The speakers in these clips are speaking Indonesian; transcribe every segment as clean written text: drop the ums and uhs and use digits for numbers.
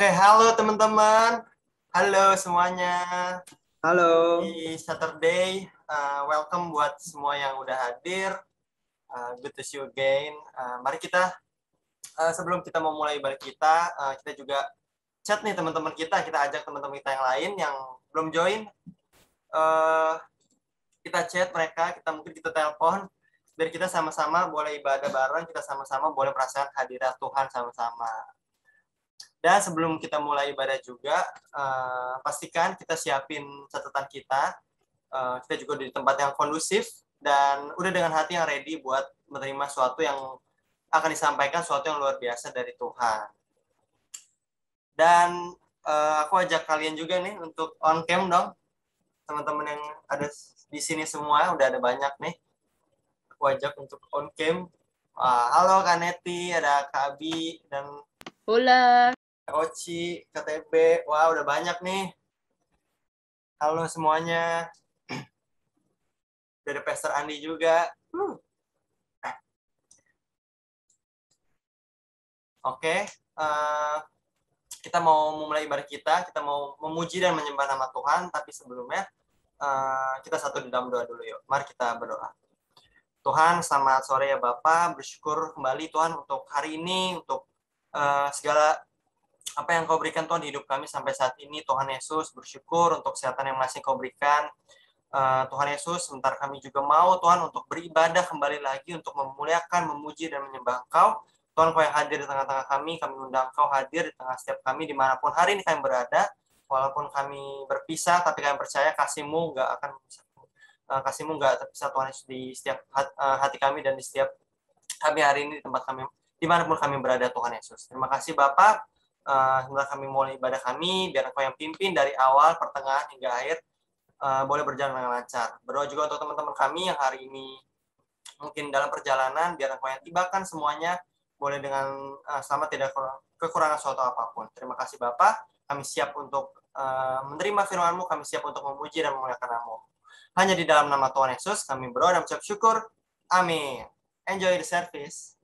Oke, halo teman-teman. Halo semuanya. Halo. Di Saturday, welcome buat semua yang udah hadir. Good to see you again. Mari kita, sebelum kita mau mulai ibadah kita, kita juga chat nih teman-teman kita. Kita ajak teman-teman kita yang lain yang belum join. Kita chat mereka, mungkin kita telepon. Biar kita sama-sama boleh ibadah bareng, kita sama-sama boleh merasakan hadirat Tuhan sama-sama. Dan sebelum kita mulai ibadah juga, pastikan kita siapin catatan kita. Kita juga di tempat yang kondusif dan udah dengan hati yang ready buat menerima sesuatu yang akan disampaikan, sesuatu yang luar biasa dari Tuhan. Dan aku ajak kalian juga nih untuk on cam dong, teman-teman yang ada di sini semua, udah ada banyak nih. Aku ajak untuk on cam. Halo Kak Neti, ada Kak Abi, dan Hola. Oci, KTB, wah udah banyak nih. Halo semuanya. Dari Pastor Andi juga. Oke, kita mau memulai ibadah kita mau memuji dan menyembah nama Tuhan, tapi sebelumnya kita satu di dalam doa dulu yuk. Mari kita berdoa. Tuhan, selamat sore ya Bapak, bersyukur kembali Tuhan untuk hari ini, untuk segala apa yang Kau berikan Tuhan di hidup kami sampai saat ini. Tuhan Yesus, bersyukur untuk kesehatan yang masih Kau berikan. Tuhan Yesus, sebentar kami juga mau Tuhan untuk beribadah kembali lagi, untuk memuliakan, memuji, dan menyembah Engkau. Tuhan, Kau yang hadir di tengah-tengah kami undang Kau hadir di tengah setiap kami, dimanapun hari ini kami berada. Walaupun kami berpisah, tapi kami percaya kasih-Mu nggak akan kasih-Mu nggak terpisah Tuhan Yesus di setiap hati kami dan di setiap kami hari ini di tempat kami, dimanapun kami berada Tuhan Yesus. Terima kasih Bapak. Sebentar kami mulai ibadah kami, biar Engkau yang pimpin dari awal, pertengahan, hingga akhir, boleh berjalan dengan lancar. Berdoa juga untuk teman-teman kami yang hari ini mungkin dalam perjalanan, biar Engkau yang tibakan semuanya, boleh dengan selamat, tidak kekurangan suatu apapun. Terima kasih Bapak, kami siap untuk menerima firman-Mu, kami siap untuk memuji dan memuliakan nama-Mu. Hanya di dalam nama Tuhan Yesus, kami berdoa dan mengucap syukur. Amin. Enjoy the service.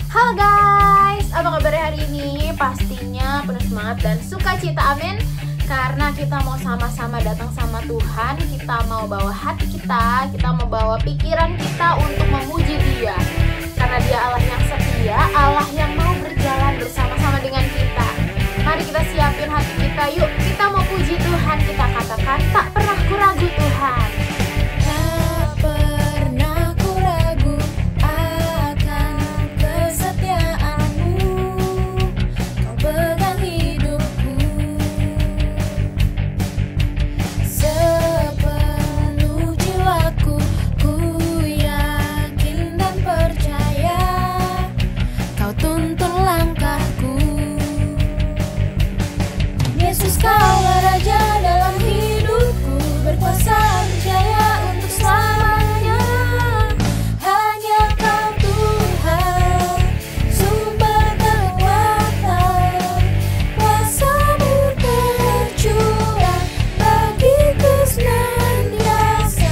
Halo guys, apa kabarnya hari ini? Pastinya penuh semangat dan sukacita, amin. Karena kita mau sama-sama datang sama Tuhan, kita mau bawa hati kita mau bawa pikiran kita untuk memuji Dia. karena Dia Allah yang setia, Allah yang mau berjalan bersama-sama dengan kita. Mari kita siapin hati kita, yuk kita mau puji Tuhan. Kita katakan, tak pernah ku ragu Tuhan. Tak pernah ku ragu akan kesetiaan-Mu, Kau pegang hidupku. Sepenuh jiwaku ku yakin dan percaya, Kau tuntun langkahku. Yesus, Kaulah Raja dalam hidupku, berkuasa berjaya untuk selamanya. Hanya Kau Tuhan, sumber kekuatan, kuasa-Mu tercurah bagiku senantiasa.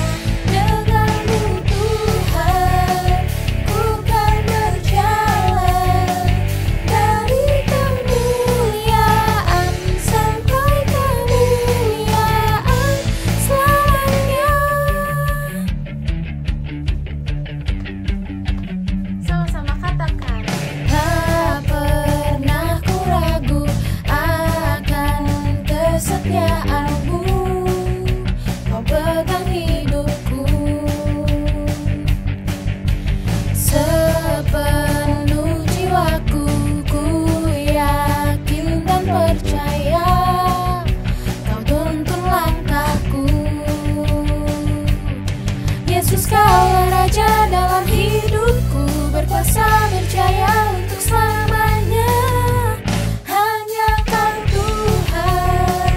Denganmu Tuhan, ku kan berjalan dari kemuliaan sampai kemuliaan selamanya. Sama-sama katakan, Tak pernah ku ragu akan kesetiaan-Mu, Kau pegang hidupku. Sepenuh jiwaku ku yakin dan percaya, Kau tuntun langkahku. Yesus, Kaulah Raja dalam hidupku, berkuasa berjaya untuk selamanya. Hanya Kau Tuhan,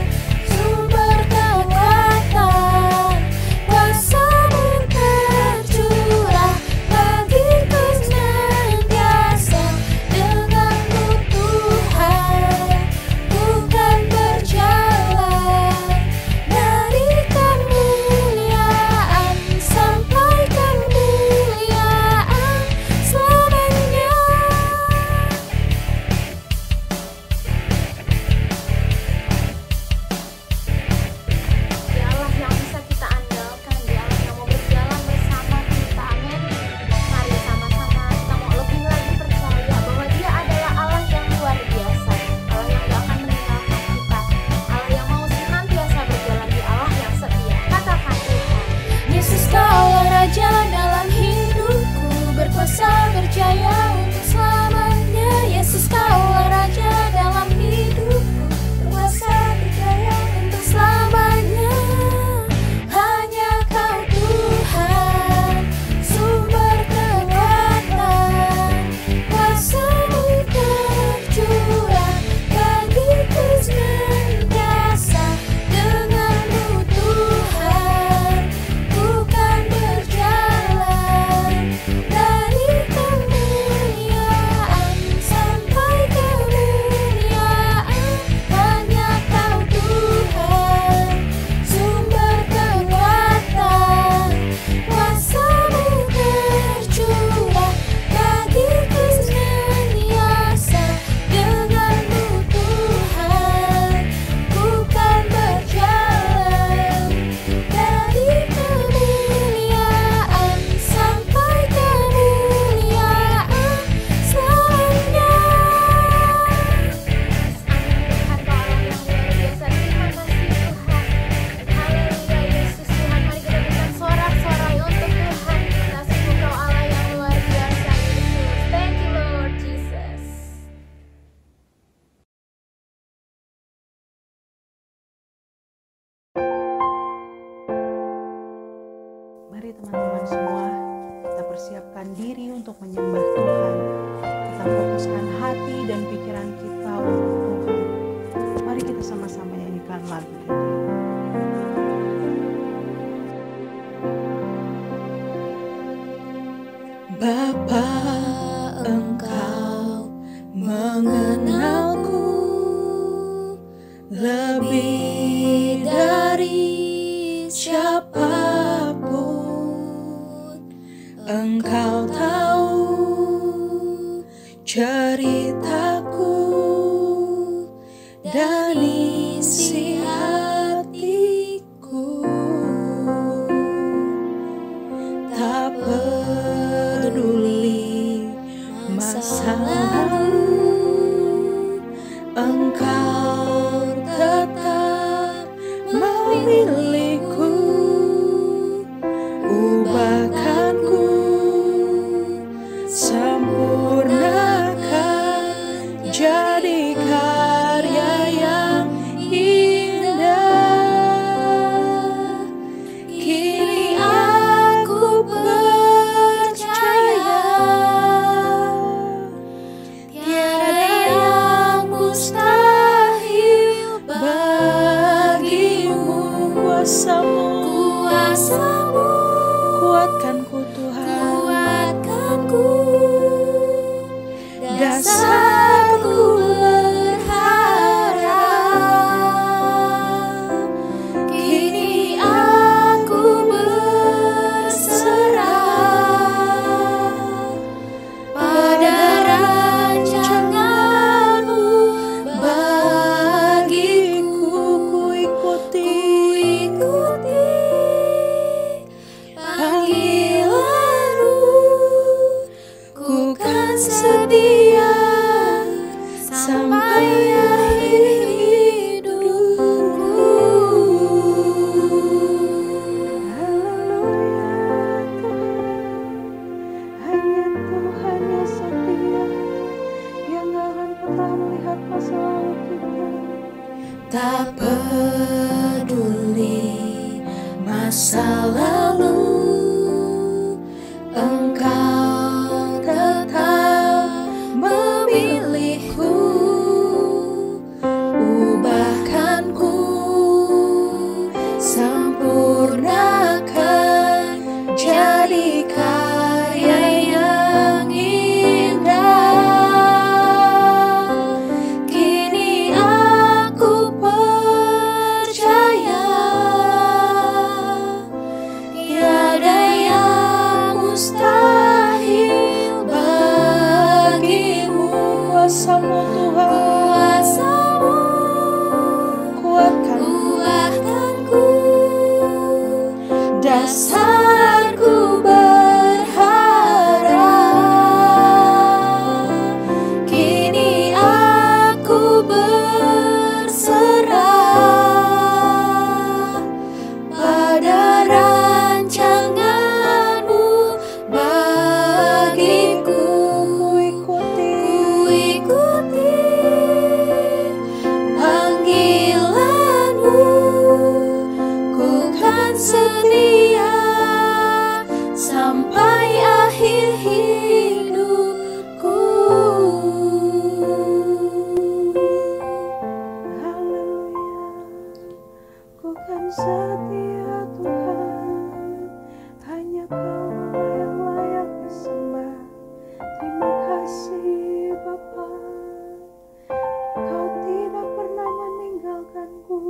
sumber kekuatan, kuasa-Mu tercurah bagiku senantiasa. Denganmu Tuhan, ku kan berjalan dari kemuliaan sampai kemuliaan selamanya. Dia Allah yang bisa kita andalkan, Dia Allah yang mau berjalan bersama kita. Amin. Mari sama-sama kita mau lebih lagi percaya bahwa Dia adalah Allah yang luar biasa, Allah yang gak akan meninggalkan kita, Allah yang mau senantiasa berjalan. Dia Allah yang setia. Katakan Tuhan. Yesus, Kaulah Raja dalam hidupku, berkuasa berjaya untuk selamanya. Yesus, Kaulah Raja dalam hidupku, berkuasa berjaya untuk selamanya. Hanya Kau Tuhan, sumber kekuatan, kuasa-Mu tercurah bagiku senantiasa. Denganmu Tuhan, ku kan berjalan dari kemuliaan sampai kemuliaan. Hanya Kau Tuhan, sumber kekuatan, kuasa-Mu tercurah bagiku senantiasa. Denganmu Tuhan, ku kan berjalan dari kemuliaan sampai kemuliaan selamanya. Amin Tuhan, Kau Allah yang luar biasa. Terima kasih Tuhan. Haleluya Yesus Tuhan. Mari kita berikan sorak-sorai untuk Tuhan kita. Sungguh Kau Allah yang luar biasa Yesus. Thank you Lord Jesus. Mari teman-teman semua, kita persiapkan diri untuk menyembah Tuhan. Kita fokuskan hati dan pikiran kita untuk Tuhan. Mari kita sama-sama nyanyikan lagu ini. Bapa, Engkau mengenalku lebih dari siapapun. Engkau tahu ceritaku dan isi hatiku. Tak peduli Kuatkanku Tuhan, kuatkanku, dasarku berharap. Kini aku berserah pada rancangan-Mu bagiku. ikuti Panggilan-Mu, ku kan setia sampai akhir hidupku. Haleluya Tuhan, hanya Tuhan yang setia, yang gak akan pernah melihat masa lalu kita. Tak peduli masa lalu, Engkau tetap memilihku. Ubahkanku, sempurnakan, jadi karya yang indah. Kini aku percaya tiada yang mustahil bagimu. Kuasa-Mu Tuhan, Kuasa-Mu, kuatkanku, dasarku berharap. Kini aku berserah pada rancangan-Mu bagiku. Ikuti panggilan-Mu, ku kan setia sampai akhir hidupku. haleluya, ku kan setia Tuhan, hanya Kau yang layak disembah. Terima kasih Bapa, Kau tidak pernah meninggalkanku.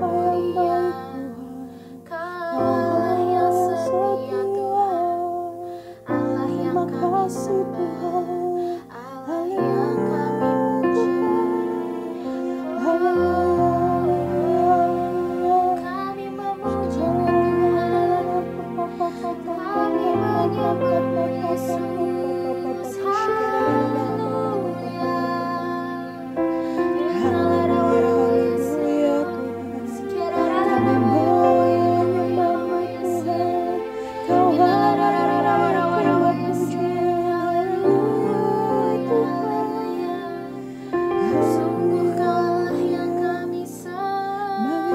mulia, Kau Allah yang setia Tuhan, Allah yang kami sembah, Allah yang kami puji. Kami memuji Tuhan, kami menyembah Yesus. Haleluya. Sungguh Kaulah yang kami sembah,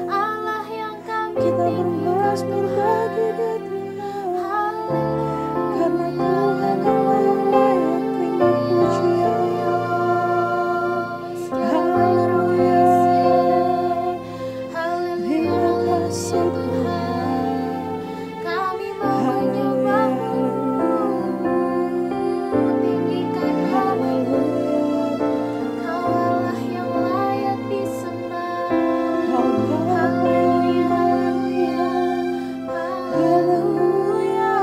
Allah yang kami tinggikan Tuhan. Karena Tuhan Allah yang layak terima pujian. Haleluya. Terima kasih Tuhan. Kami mau menyembah-Mu, tinggikan nama-Mu. Kau Allah yang layak disembah. Haleluya, haleluya, haleluya.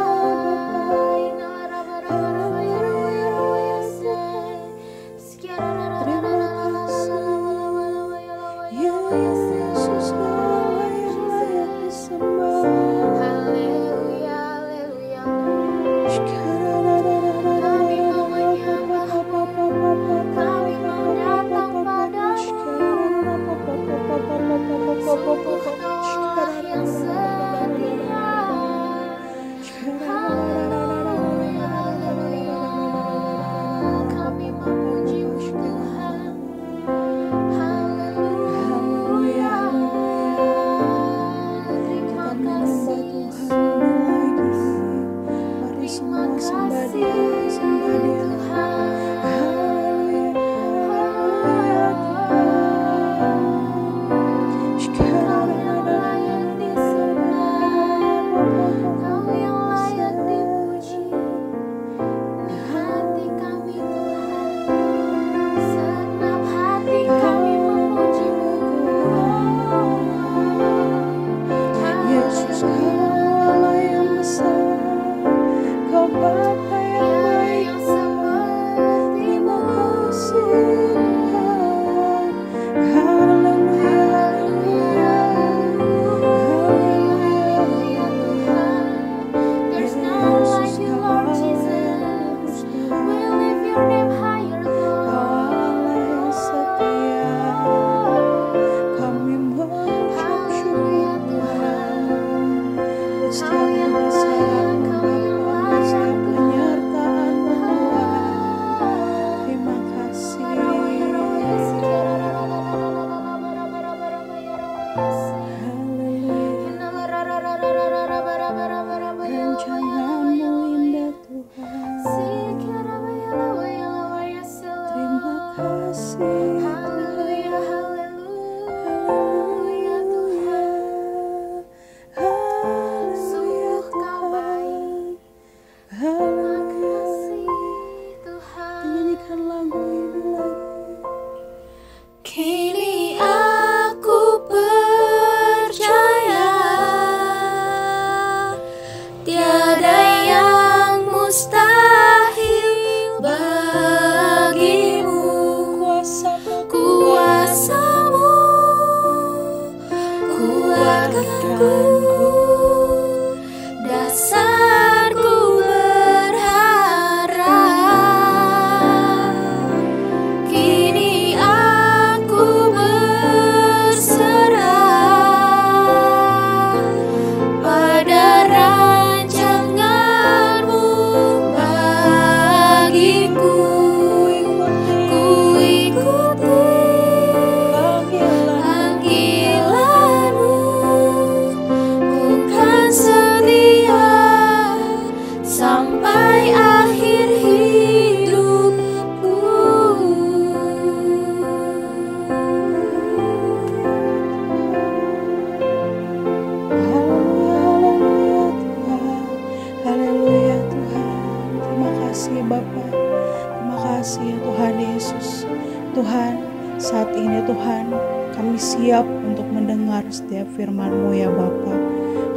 kami siap untuk mendengar setiap firman-Mu ya Bapa.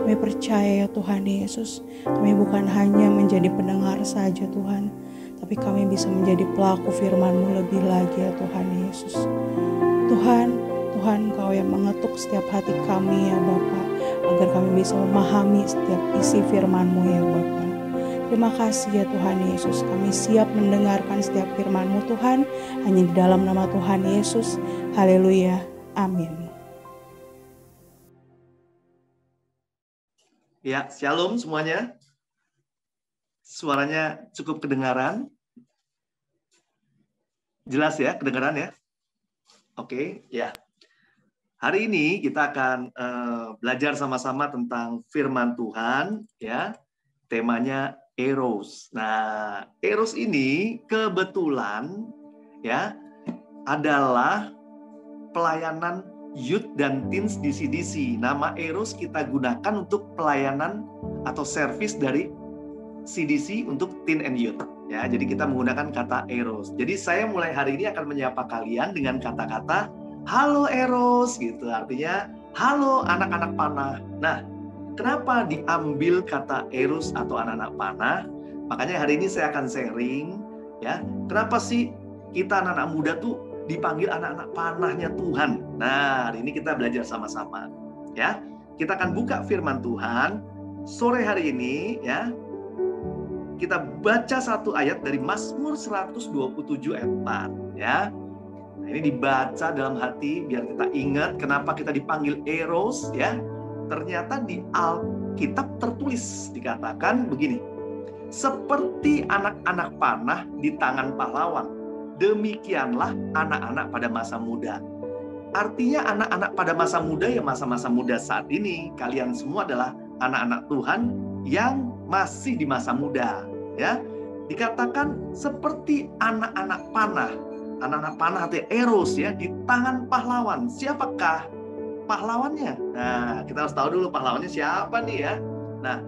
Kami percaya ya Tuhan Yesus, kami bukan hanya menjadi pendengar saja Tuhan, tapi kami bisa menjadi pelaku firman-Mu lebih lagi ya Tuhan Yesus. Tuhan, Engkau yang mengetuk setiap hati kami ya Bapa, agar kami bisa memahami setiap isi firman-Mu ya Bapa. Terima kasih ya Tuhan Yesus, kami siap mendengarkan setiap firman-Mu Tuhan, hanya di dalam nama Tuhan Yesus. Haleluya, amin. Ya, shalom semuanya. Suaranya cukup kedengaran. Jelas ya, kedengaran ya? Oke, ya. Hari ini kita akan belajar sama-sama tentang firman Tuhan, ya. Temanya Eros. Nah, Eros ini kebetulan ya adalah pelayanan youth dan teens di CDC. Nama Eros kita gunakan untuk pelayanan atau service dari CDC untuk teen and youth. Ya, jadi kita menggunakan kata Eros. Jadi saya mulai hari ini akan menyapa kalian dengan kata-kata halo Eros gitu. Artinya halo anak-anak panah. Nah, kenapa diambil kata Eros atau anak-anak panah? Makanya hari ini saya akan sharing ya. Kenapa sih kita anak-anak muda tuh dipanggil anak-anak panahnya Tuhan? Nah, hari ini kita belajar sama-sama ya. Kita akan buka firman Tuhan sore hari ini ya. Kita baca satu ayat dari Mazmur 127 ayat 4 ya. Nah, ini dibaca dalam hati biar kita ingat kenapa kita dipanggil Eros ya. Ternyata di Alkitab tertulis dikatakan begini. Seperti anak-anak panah di tangan pahlawan, demikianlah anak-anak pada masa muda. Artinya anak-anak pada masa muda ya masa-masa muda saat ini. Kalian semua adalah anak-anak Tuhan yang masih di masa muda ya. Dikatakan seperti anak-anak panah. Anak-anak panah artinya Eros ya, di tangan pahlawan. Siapakah pahlawannya? Nah, kita harus tahu dulu pahlawannya siapa nih ya. Nah,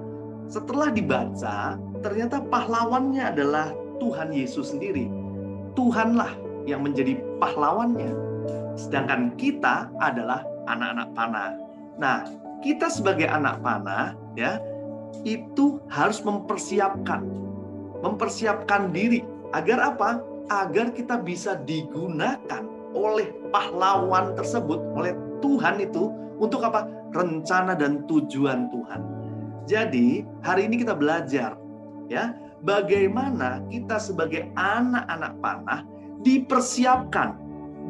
setelah dibaca, ternyata pahlawannya adalah Tuhan Yesus sendiri. Tuhanlah yang menjadi pahlawannya. Sedangkan kita adalah anak-anak panah. Nah, kita sebagai anak panah ya, itu harus mempersiapkan diri agar apa? Agar kita bisa digunakan oleh pahlawan tersebut, oleh Tuhan itu untuk apa? Rencana dan tujuan Tuhan. Jadi, hari ini kita belajar ya, bagaimana kita sebagai anak-anak panah dipersiapkan,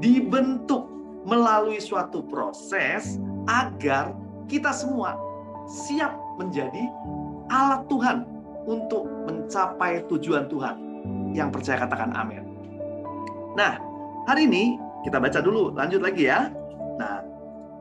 dibentuk melalui suatu proses agar kita semua siap menjadi alat Tuhan untuk mencapai tujuan Tuhan. Yang percaya katakan amin. Nah, hari ini kita baca dulu, lanjut lagi ya. Nah,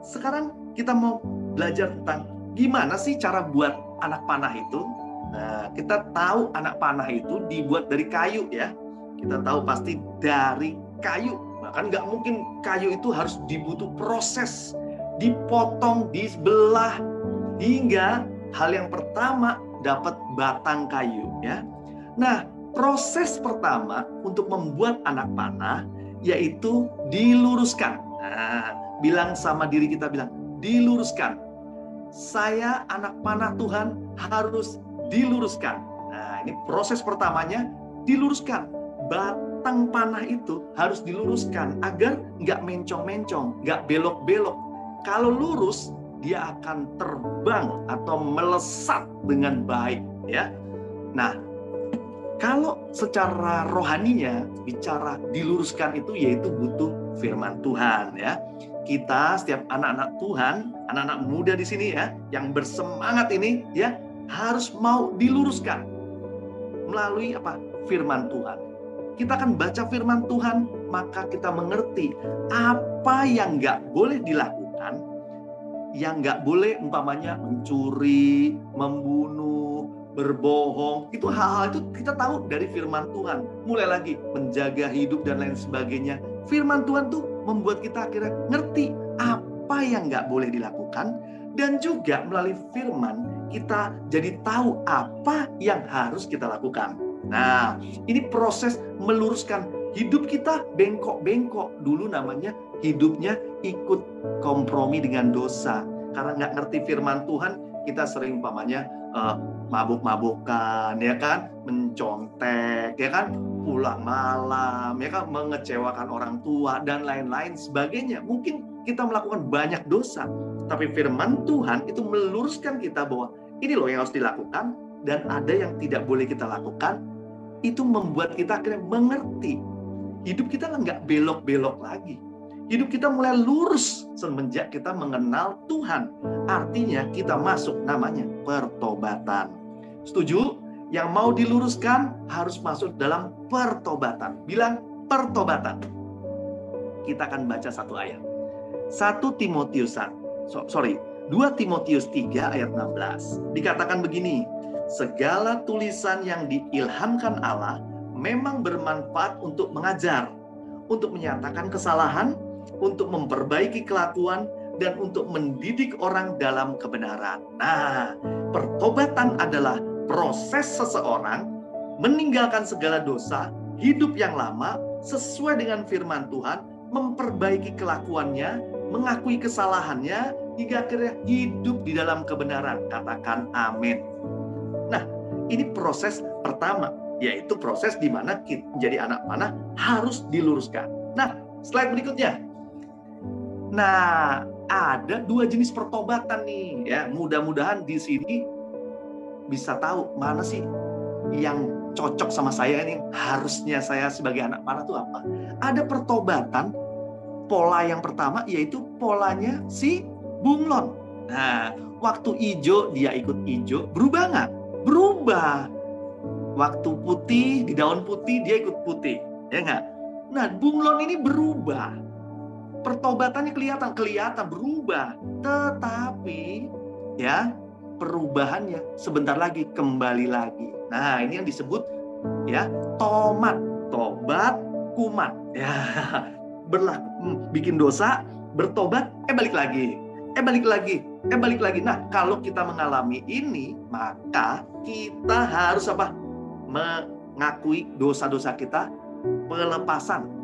sekarang kita mau belajar tentang gimana sih cara buat anak panah itu. Nah, kita tahu anak panah itu dibuat dari kayu ya. Kita tahu pasti dari kayu. Bahkan nggak mungkin kayu itu harus dibutuh proses, dipotong, dibelah, hingga hal yang pertama dapat batang kayu ya. Nah, proses pertama untuk membuat anak panah yaitu diluruskan. Nah, bilang sama diri kita, bilang diluruskan. Saya anak panah Tuhan harus diluruskan. Nah, ini proses pertamanya diluruskan. Batang panah itu harus diluruskan agar nggak mencong-mencong, nggak belok-belok. Kalau lurus, dia akan terbang atau melesat dengan baik ya. Nah, kalau secara rohaninya bicara diluruskan itu yaitu butuh firman Tuhan ya. Kita setiap anak-anak Tuhan, anak-anak muda di sini ya, yang bersemangat ini ya, harus mau diluruskan melalui apa? Firman Tuhan. Kita akan baca firman Tuhan, maka kita mengerti apa yang nggak boleh dilakukan, yang nggak boleh umpamanya mencuri, membunuh, berbohong. Itu hal-hal itu kita tahu dari firman Tuhan. Mulai lagi menjaga hidup dan lain sebagainya. Firman Tuhan tuh membuat kita akhirnya ngerti apa yang nggak boleh dilakukan, dan juga melalui firman kita jadi tahu apa yang harus kita lakukan. Nah, ini proses meluruskan Hidup kita bengkok-bengkok. Dulu namanya hidupnya ikut kompromi dengan dosa. Karena nggak ngerti firman Tuhan, kita sering umpamanya mabuk-mabukan, ya kan, mencontek, ya kan, pulang malam, ya kan, mengecewakan orang tua dan lain-lain sebagainya. Mungkin kita melakukan banyak dosa, tapi firman Tuhan itu meluruskan kita bahwa ini loh yang harus dilakukan dan ada yang tidak boleh kita lakukan. Itu membuat kita akhirnya mengerti. Hidup kita nggak belok-belok lagi. Hidup kita mulai lurus semenjak kita mengenal Tuhan. Artinya kita masuk namanya pertobatan. Setuju? Yang mau diluruskan harus masuk dalam pertobatan. Bilang pertobatan. Kita akan baca satu ayat. 2 Timotius 3 ayat 16. Dikatakan begini, segala tulisan yang diilhamkan Allah memang bermanfaat untuk mengajar, untuk menyatakan kesalahan, untuk memperbaiki kelakuan, dan untuk mendidik orang dalam kebenaran. Nah, pertobatan adalah proses seseorang meninggalkan segala dosa, hidup yang lama, sesuai dengan firman Tuhan, memperbaiki kelakuannya, mengakui kesalahannya, hingga akhirnya hidup di dalam kebenaran. Katakan amin. Nah, ini proses pertama, yaitu proses di mana kita menjadi anak panah harus diluruskan. Nah, slide berikutnya. Nah, ada 2 jenis pertobatan nih, ya. Mudah-mudahan di sini bisa tahu mana sih yang cocok sama saya ini. Harusnya saya sebagai anak panah itu apa? Ada pertobatan, pola yang pertama yaitu polanya si bunglon. Nah, waktu hijau dia ikut hijau, berubah nggak? Berubah. Waktu putih, di daun putih dia ikut putih, ya nggak? Nah, bunglon ini berubah. Pertobatannya kelihatan berubah, tetapi ya perubahannya sebentar lagi kembali lagi. Nah, ini yang disebut ya tobat kumat. Ya, bikin dosa, bertobat, balik lagi. Nah, kalau kita mengalami ini, maka kita harus apa? Mengakui dosa-dosa kita, pelepasan.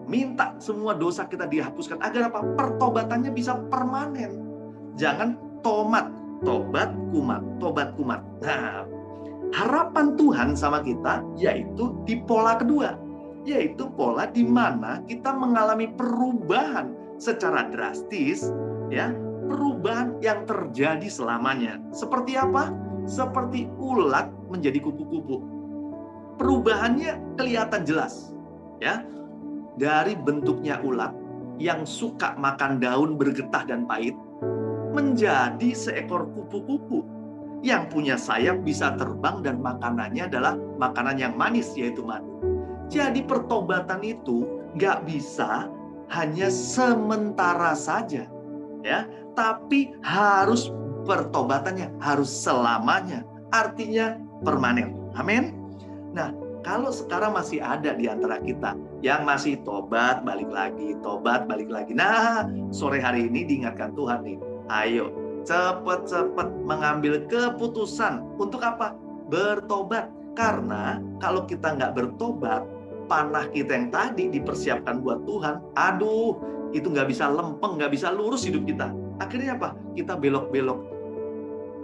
Minta semua dosa kita dihapuskan agar apa? Pertobatannya bisa permanen. Jangan tobat kumat. Nah, harapan Tuhan sama kita yaitu di pola kedua, yaitu pola di mana kita mengalami perubahan secara drastis, ya, perubahan yang terjadi selamanya. Seperti apa? Seperti ulat menjadi kupu-kupu. Perubahannya kelihatan jelas, ya. Dari bentuknya ulat yang suka makan daun bergetah dan pahit menjadi seekor kupu-kupu yang punya sayap, bisa terbang, dan makanannya adalah makanan yang manis, yaitu madu. Jadi pertobatan itu nggak bisa hanya sementara saja, ya, tapi harus pertobatannya harus selamanya, artinya permanen. Amin. Nah, kalau sekarang masih ada di antara kita yang masih tobat balik lagi. Nah, sore hari ini diingatkan Tuhan nih, ayo cepat-cepat mengambil keputusan untuk apa? Bertobat. Karena kalau kita nggak bertobat, panah kita yang tadi dipersiapkan buat Tuhan, aduh, itu nggak bisa lempeng, nggak bisa lurus hidup kita. Akhirnya apa? Kita belok-belok.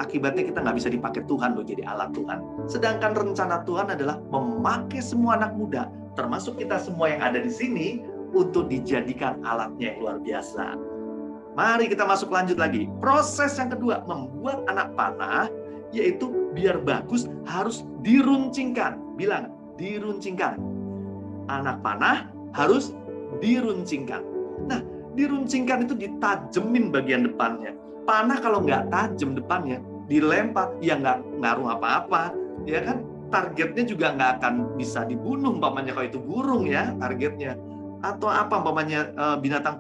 Akibatnya kita nggak bisa dipakai Tuhan loh jadi alat Tuhan. Sedangkan rencana Tuhan adalah memakai semua anak muda, termasuk kita semua yang ada di sini, untuk dijadikan alatnya yang luar biasa. Mari kita lanjut lagi. Proses yang kedua, membuat anak panah, yaitu biar bagus harus diruncingkan. Bilang, diruncingkan. Anak panah harus diruncingkan. Nah, diruncingkan itu ditajemin bagian depannya. Panah kalau nggak tajam depannya, dilempar, ya nggak ngaruh apa-apa, ya kan? Targetnya juga nggak akan bisa dibunuh, umpamanya kalau itu burung ya targetnya, atau apa umpamanya binatang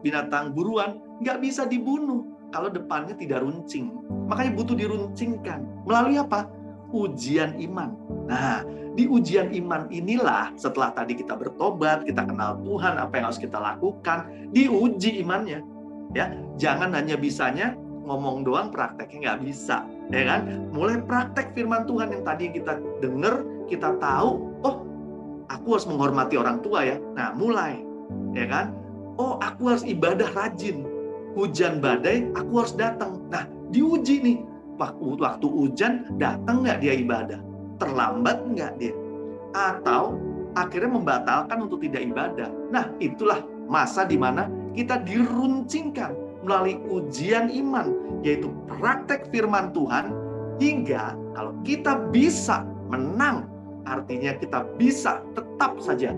binatang buruan, nggak bisa dibunuh kalau depannya tidak runcing. Makanya butuh diruncingkan melalui apa? Ujian iman. Nah, di ujian iman inilah setelah tadi kita bertobat, kita kenal Tuhan, apa yang harus kita lakukan, diuji imannya. Ya, jangan hanya bisanya ngomong doang, prakteknya nggak bisa, ya kan? Mulai praktek firman Tuhan yang tadi kita dengar, kita tahu, oh aku harus menghormati orang tua ya. Nah, mulai, ya kan? Oh, aku harus ibadah rajin. Hujan badai, aku harus datang. Nah, diuji nih. Waktu hujan, datang nggak dia ibadah? Terlambat nggak dia? Atau akhirnya membatalkan untuk tidak ibadah. Nah, itulah masa di mana kita diruncingkan melalui ujian iman, yaitu praktek firman Tuhan, hingga kalau kita bisa menang, artinya kita bisa tetap saja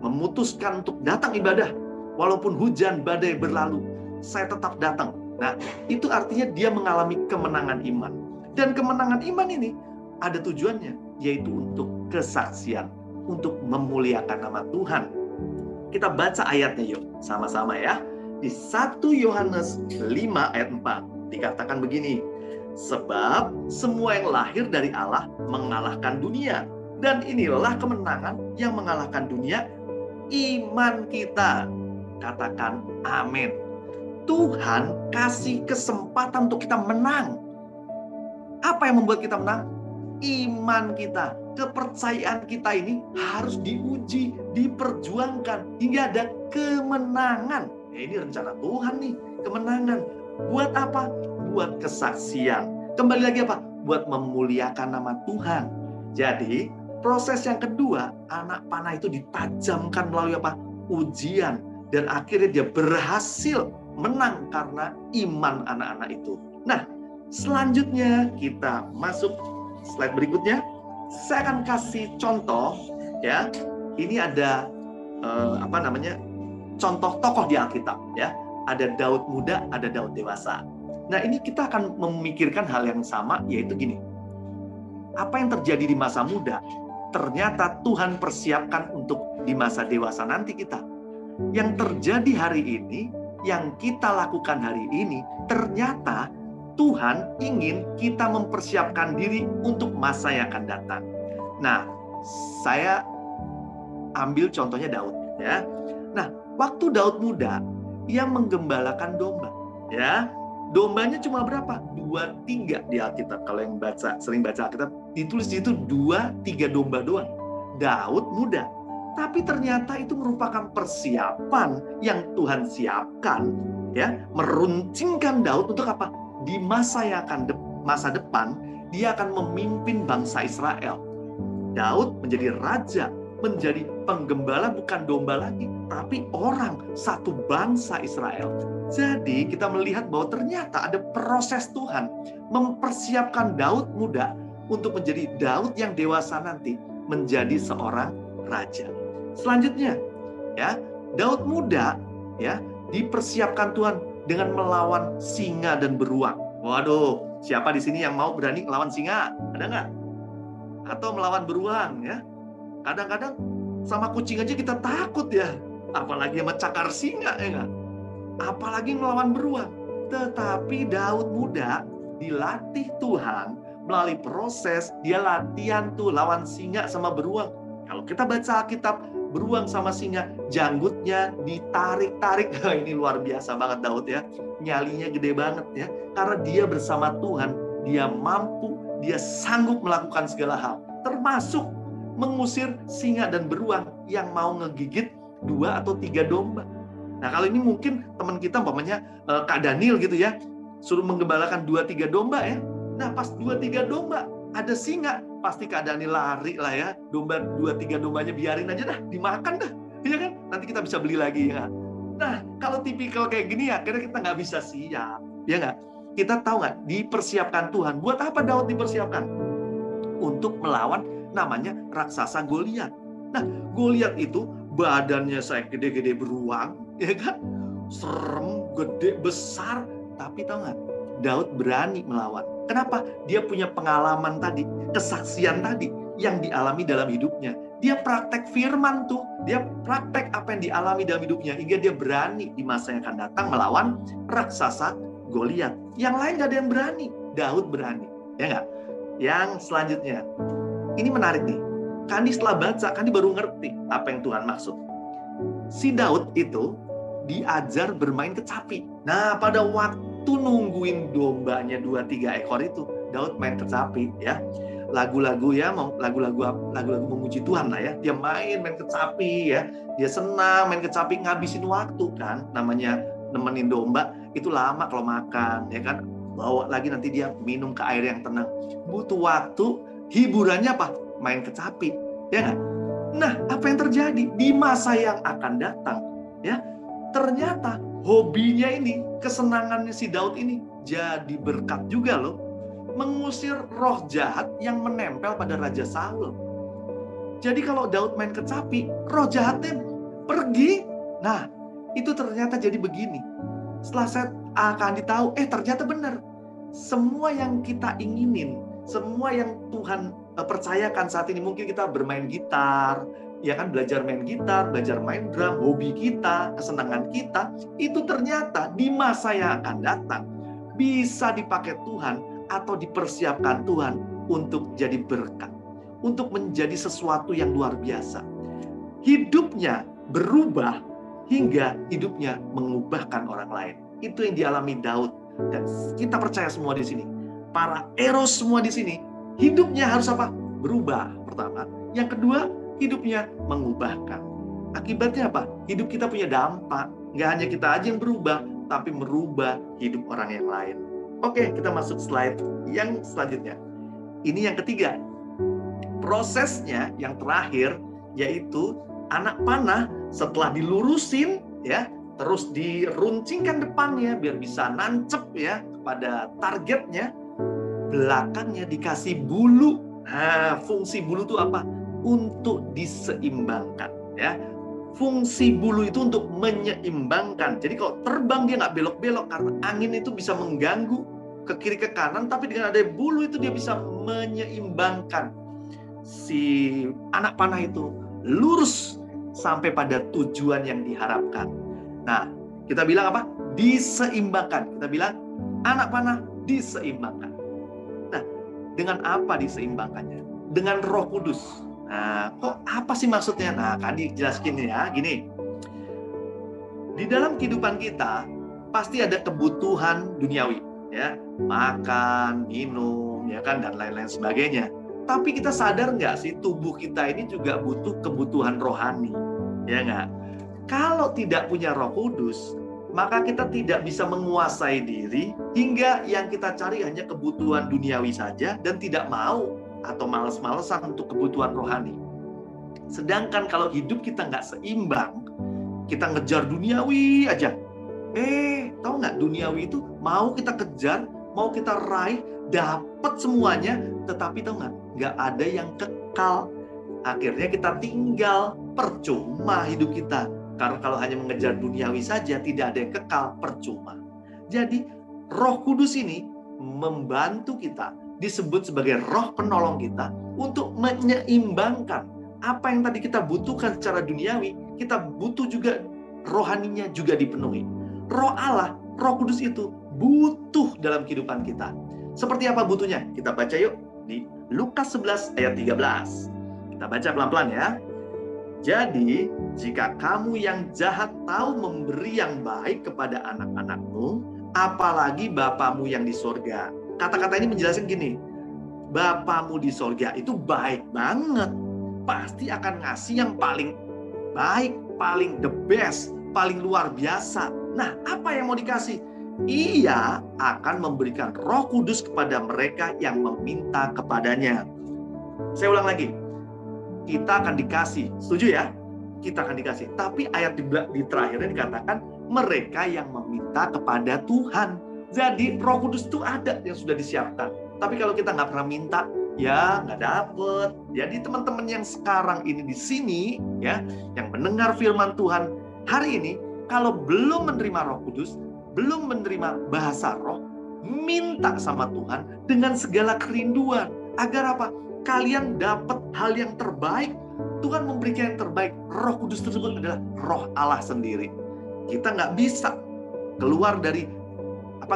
memutuskan untuk datang ibadah. Walaupun hujan badai berlalu, saya tetap datang. Nah, itu artinya dia mengalami kemenangan iman. Dan kemenangan iman ini ada tujuannya, yaitu untuk kesaksian, untuk memuliakan nama Tuhan. Kita baca ayatnya yuk, sama-sama ya. Di 1 Yohanes 5 ayat 4 dikatakan begini, sebab semua yang lahir dari Allah mengalahkan dunia. Dan inilah kemenangan yang mengalahkan dunia, iman kita. Katakan amin. Tuhan kasih kesempatan untuk kita menang. Apa yang membuat kita menang? Iman kita, kepercayaan kita ini harus diuji, diperjuangkan hingga ada kemenangan. Ya, ini rencana Tuhan nih, kemenangan. Buat apa? Buat kesaksian. Kembali lagi apa? Buat memuliakan nama Tuhan. Jadi, proses yang kedua, anak panah itu ditajamkan melalui apa? Ujian. Dan akhirnya dia berhasil menang karena iman anak-anak itu. Nah, selanjutnya kita masuk slide berikutnya. Saya akan kasih contoh ya. Ini ada contoh tokoh di Alkitab ya. Ada Daud muda, ada Daud dewasa. Nah, ini kita akan memikirkan hal yang sama, yaitu gini. Apa yang terjadi di masa muda ternyata Tuhan persiapkan untuk di masa dewasa nanti kita. Yang terjadi hari ini, yang kita lakukan hari ini, ternyata Tuhan ingin kita mempersiapkan diri untuk masa yang akan datang. Nah, saya ambil contohnya Daud ya. Nah, waktu Daud muda, ia menggembalakan domba ya. Dombanya cuma berapa? 2-3 di Alkitab. Kalau yang sering baca Alkitab, ditulis di situ 2-3 domba doang. Daud muda. Tapi ternyata itu merupakan persiapan yang Tuhan siapkan ya, meruncingkan Daud untuk apa? Di masa yang masa depan dia akan memimpin bangsa Israel. Daud menjadi raja, menjadi penggembala bukan domba lagi, tapi orang, satu bangsa Israel. Jadi kita melihat bahwa ternyata ada proses Tuhan mempersiapkan Daud muda untuk menjadi Daud yang dewasa nanti menjadi seorang raja. Selanjutnya, ya, Daud muda ya dipersiapkan Tuhan dengan melawan singa dan beruang. Waduh, siapa di sini yang mau berani melawan singa? Ada nggak? Atau melawan beruang ya? Kadang-kadang sama kucing aja kita takut ya, apalagi sama cakar singa ya nggak? Apalagi melawan beruang. Tetapi Daud muda dilatih Tuhan melalui proses dia latihan tuh lawan singa sama beruang. Kalau kita baca Alkitab, beruang sama singa, janggutnya ditarik-tarik. Ini luar biasa banget Daud ya. Nyalinya gede banget ya. Karena dia bersama Tuhan, dia mampu, dia sanggup melakukan segala hal. Termasuk mengusir singa dan beruang yang mau ngegigit 2 atau 3 domba. Nah, kalau ini mungkin teman kita umpamanya Kak Daniel gitu ya, suruh menggembalakan 2-3 domba ya. Nah, pas 2-3 domba ada singa, pasti Kak Daniel lari lah ya. 2-3 dombanya biarin aja dah, dimakan dah. Iya kan? Nanti kita bisa beli lagi ya. Nah, kalau tipikal kayak gini akhirnya kita nggak bisa siap. Ya nggak? Kita tahu nggak? Dipersiapkan Tuhan. Buat apa Daud dipersiapkan? Untuk melawan namanya raksasa Goliat. Nah, Goliat itu badannya saya gede-gede beruang, ya kan? Serem, gede, besar. Tapi tahu nggak? Daud berani melawan. Kenapa? Dia punya pengalaman tadi, kesaksian tadi yang dialami dalam hidupnya. Dia praktek firman tuh, dia praktek apa yang dialami dalam hidupnya hingga dia berani di masa yang akan datang melawan raksasa Goliat. Yang lain gak ada yang berani, Daud berani, ya nggak? Yang selanjutnya, ini menarik nih. Kandi setelah baca, Kandi baru ngerti apa yang Tuhan maksud. Si Daud itu diajar bermain kecapi. Nah, pada waktu nungguin dombanya 2-3 ekor itu, Daud main kecapi ya. lagu-lagu ya, lagu-lagu memuji Tuhan lah ya. Dia main kecapi ya, dia senang main kecapi, ngabisin waktu kan. Namanya nemenin domba itu lama kalau makan ya kan. Bawa lagi nanti dia minum ke air yang tenang. Butuh waktu, hiburannya apa? Main kecapi, ya nggak? Nah, apa yang terjadi di masa yang akan datang? Ya, ternyata hobinya ini, kesenangannya si Daud ini jadi berkat juga loh. Mengusir roh jahat yang menempel pada Raja Saul. Jadi kalau Daud main kecapi, roh jahatnya pergi. Nah, itu ternyata jadi begini. Setelah saya akan ditahu, ternyata benar. Semua yang kita inginin, semua yang Tuhan percayakan saat ini, mungkin kita bermain gitar, ya kan, belajar main gitar, belajar main drum, hobi kita, kesenangan kita, itu ternyata di masa yang akan datang bisa dipakai Tuhan atau dipersiapkan Tuhan untuk jadi berkat, untuk menjadi sesuatu yang luar biasa. Hidupnya berubah hingga hidupnya mengubahkan orang lain. Itu yang dialami Daud, dan kita percaya semua di sini. Para eros semua di sini, hidupnya harus apa? Berubah pertama. Yang kedua, hidupnya mengubahkan. Akibatnya apa? Hidup kita punya dampak. Nggak hanya kita aja yang berubah, tapi merubah hidup orang yang lain. Oke, kita masuk slide yang selanjutnya. Ini yang ketiga. Prosesnya yang terakhir, yaitu anak panah setelah dilurusin, ya, terus diruncingkan depannya biar bisa nancep ya pada targetnya. Belakangnya dikasih bulu. Nah, fungsi bulu itu apa? Untuk diseimbangkan, ya. Fungsi bulu itu untuk menyeimbangkan. Jadi kalau terbang dia nggak belok-belok karena angin itu bisa mengganggu ke kiri ke kanan, tapi dengan ada bulu itu dia bisa menyeimbangkan si anak panah itu lurus sampai pada tujuan yang diharapkan. Nah, kita bilang apa? Diseimbangkan. Kita bilang anak panah diseimbangkan. Nah, dengan apa diseimbangkannya? Dengan Roh Kudus. Nah, kok apa sih maksudnya? Nah, kan dijelaskin ya, gini. Di dalam kehidupan kita pasti ada kebutuhan duniawi, ya, makan, minum, ya kan, dan lain-lain sebagainya. Tapi kita sadar nggak sih tubuh kita ini juga butuh kebutuhan rohani, ya nggak? Kalau tidak punya Roh Kudus, maka kita tidak bisa menguasai diri hingga yang kita cari hanya kebutuhan duniawi saja dan tidak mau atau malas-malesan untuk kebutuhan rohani. Sedangkan kalau hidup kita nggak seimbang, kita ngejar duniawi aja. Tahu nggak, duniawi itu mau kita kejar, mau kita raih, dapat semuanya, tetapi tahu nggak ada yang kekal. Akhirnya kita tinggal, percuma hidup kita. Karena kalau hanya mengejar duniawi saja, tidak ada yang kekal, percuma. Jadi Roh Kudus ini membantu kita, disebut sebagai roh penolong kita, untuk menyeimbangkan apa yang tadi kita butuhkan secara duniawi, kita butuh juga rohaninya juga dipenuhi. Roh Allah, Roh Kudus itu butuh dalam kehidupan kita. Seperti apa butuhnya? Kita baca yuk di Lukas 11 ayat 13. Kita baca pelan-pelan ya. Jadi, jika kamu yang jahat tahu memberi yang baik kepada anak-anakmu, apalagi Bapamu yang di sorga. Kata-kata ini menjelaskan gini, Bapamu di sorga itu baik banget. Pasti akan ngasih yang paling baik, paling the best, paling luar biasa. Nah, apa yang mau dikasih? Ia akan memberikan Roh Kudus kepada mereka yang meminta kepadanya. Saya ulang lagi. Kita akan dikasih. Setuju ya? Kita akan dikasih. Tapi ayat di terakhirnya dikatakan mereka yang meminta kepada Tuhan. Jadi Roh Kudus itu ada yang sudah disiapkan. Tapi kalau kita nggak pernah minta, ya nggak dapet. Jadi teman-teman yang sekarang ini di sini, ya, yang mendengar firman Tuhan hari ini, kalau belum menerima Roh Kudus, belum menerima bahasa roh, minta sama Tuhan dengan segala kerinduan. Agar apa? Kalian dapat hal yang terbaik. Tuhan memberikan yang terbaik. Roh Kudus tersebut adalah Roh Allah sendiri. Kita nggak bisa keluar dari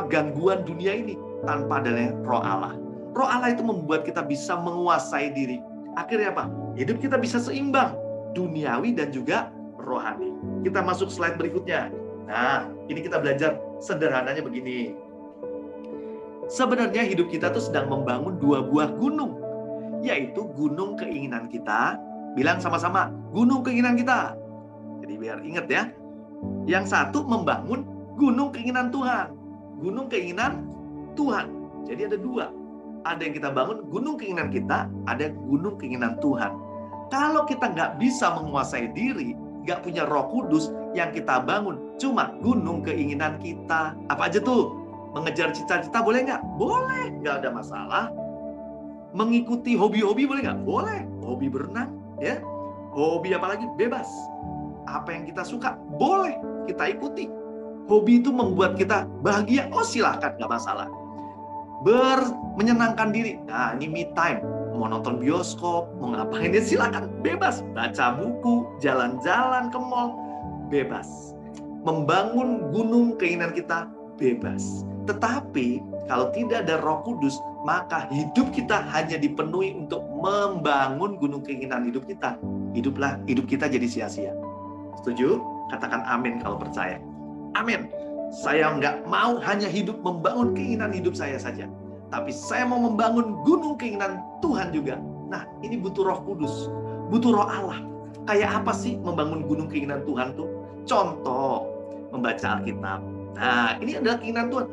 gangguan dunia ini tanpa adanya Roh Allah. Roh Allah itu membuat kita bisa menguasai diri. Akhirnya apa? Hidup kita bisa seimbang, duniawi dan juga rohani. Kita masuk slide berikutnya. Nah, ini kita belajar sederhananya begini. Sebenarnya hidup kita tuh sedang membangun dua buah gunung. yaitu gunung keinginan kita. Bilang sama-sama, gunung keinginan kita. Jadi biar ingat ya. Yang satu membangun gunung keinginan Tuhan. Gunung keinginan Tuhan. Jadi ada dua. Ada yang kita bangun gunung keinginan kita, ada gunung keinginan Tuhan. Kalau kita nggak bisa menguasai diri, nggak punya Roh Kudus, yang kita bangun cuma gunung keinginan kita. Apa aja tuh? Mengejar cita-cita boleh nggak? Boleh, nggak ada masalah. Mengikuti hobi-hobi boleh nggak? Boleh. Hobi berenang, ya. Hobi apa lagi? Bebas. Apa yang kita suka boleh kita ikuti. Hobi itu membuat kita bahagia, oh silahkan, nggak masalah. Menyenangkan diri, nah ini me time. Mau nonton bioskop, mau ngapain ya silakan, bebas. Baca buku, jalan-jalan ke mall, bebas. Membangun gunung keinginan kita, bebas. Tetapi kalau tidak ada Roh Kudus, maka hidup kita hanya dipenuhi untuk membangun gunung keinginan hidup kita. Hidup kita jadi sia-sia. Setuju? Katakan amin kalau percaya. Amin. Saya nggak mau hanya hidup membangun keinginan hidup saya saja, tapi saya mau membangun gunung keinginan Tuhan juga. Nah, ini butuh Roh Kudus, butuh Roh Allah. Kayak apa sih membangun gunung keinginan Tuhan tuh? Contoh, membaca Alkitab. Nah, ini adalah keinginan Tuhan.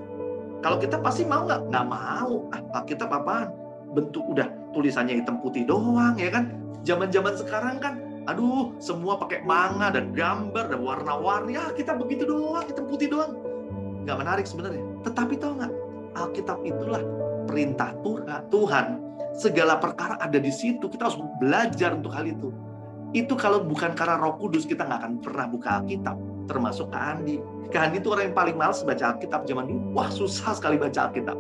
Kalau kita pasti mau nggak? Nggak mau. Alkitab apaan? Bentuk udah tulisannya hitam putih doang, ya kan? Zaman-zaman sekarang kan, aduh, semua pakai manga dan gambar dan warna-warni. Kita begitu doang, hitam putih doang. Nggak menarik sebenarnya. Tetapi tahu nggak? Alkitab itulah perintah Tuhan. Segala perkara ada di situ. Kita harus belajar untuk hal itu. Itu kalau bukan karena Roh Kudus, kita nggak akan pernah buka Alkitab. Termasuk Kak Andi. Kak Andi itu orang yang paling malas baca Alkitab zaman dulu. Wah, susah sekali baca Alkitab.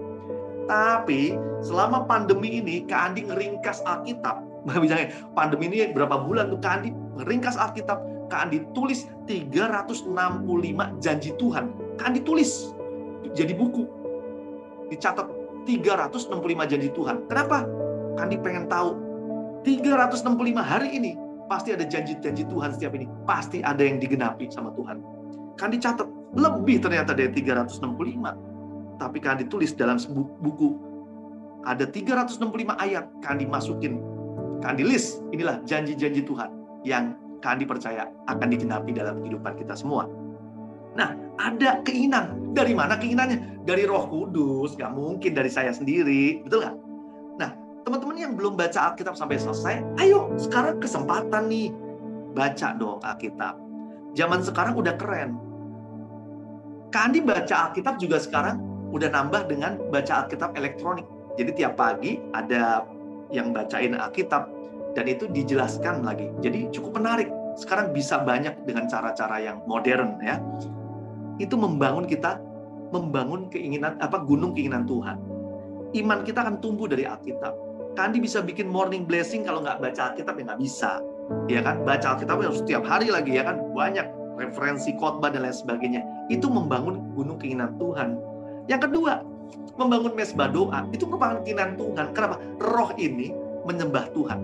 Tapi selama pandemi ini, Kak Andi ngeringkas Alkitab. Misalnya pandemi ini berapa bulan tuh Kak Andi ngeringkas Alkitab. Kak Andi tulis 365 janji Tuhan. Kak Andi tulis jadi buku. Dicatat 365 janji Tuhan. Kenapa? Kak Andi pengen tahu 365 hari ini pasti ada janji-janji Tuhan setiap ini. Pasti ada yang digenapi sama Tuhan. Kak Andi catat lebih ternyata dari 365. Tapi Kak Andi tulis dalam buku ada 365 ayat. Kak Andi masukin. Kak Andi list, inilah janji-janji Tuhan yang Kak Andi percaya akan digenapi dalam kehidupan kita semua. Nah, ada keinginan. Dari mana keinginannya? Dari Roh Kudus, nggak mungkin dari saya sendiri, betul nggak? Nah, teman-teman yang belum baca Alkitab sampai selesai, ayo sekarang kesempatan nih, baca dong Alkitab. Zaman sekarang udah keren. Kak Andi baca Alkitab juga sekarang udah nambah dengan baca Alkitab elektronik. Jadi tiap pagi ada yang bacain Alkitab dan itu dijelaskan lagi. Jadi cukup menarik. Sekarang bisa banyak dengan cara-cara yang modern ya. Itu membangun keinginan gunung keinginan Tuhan. Iman kita akan tumbuh dari Alkitab. Kandi bisa bikin morning blessing kalau nggak baca Alkitab ya nggak bisa. Ya kan? Baca Alkitab harus setiap hari lagi ya kan? Banyak referensi khotbah dan lain sebagainya. Itu membangun gunung keinginan Tuhan. Yang kedua, membangun mesbah doa itu merupakan keinginan Tuhan. Kenapa? Roh ini menyembah Tuhan.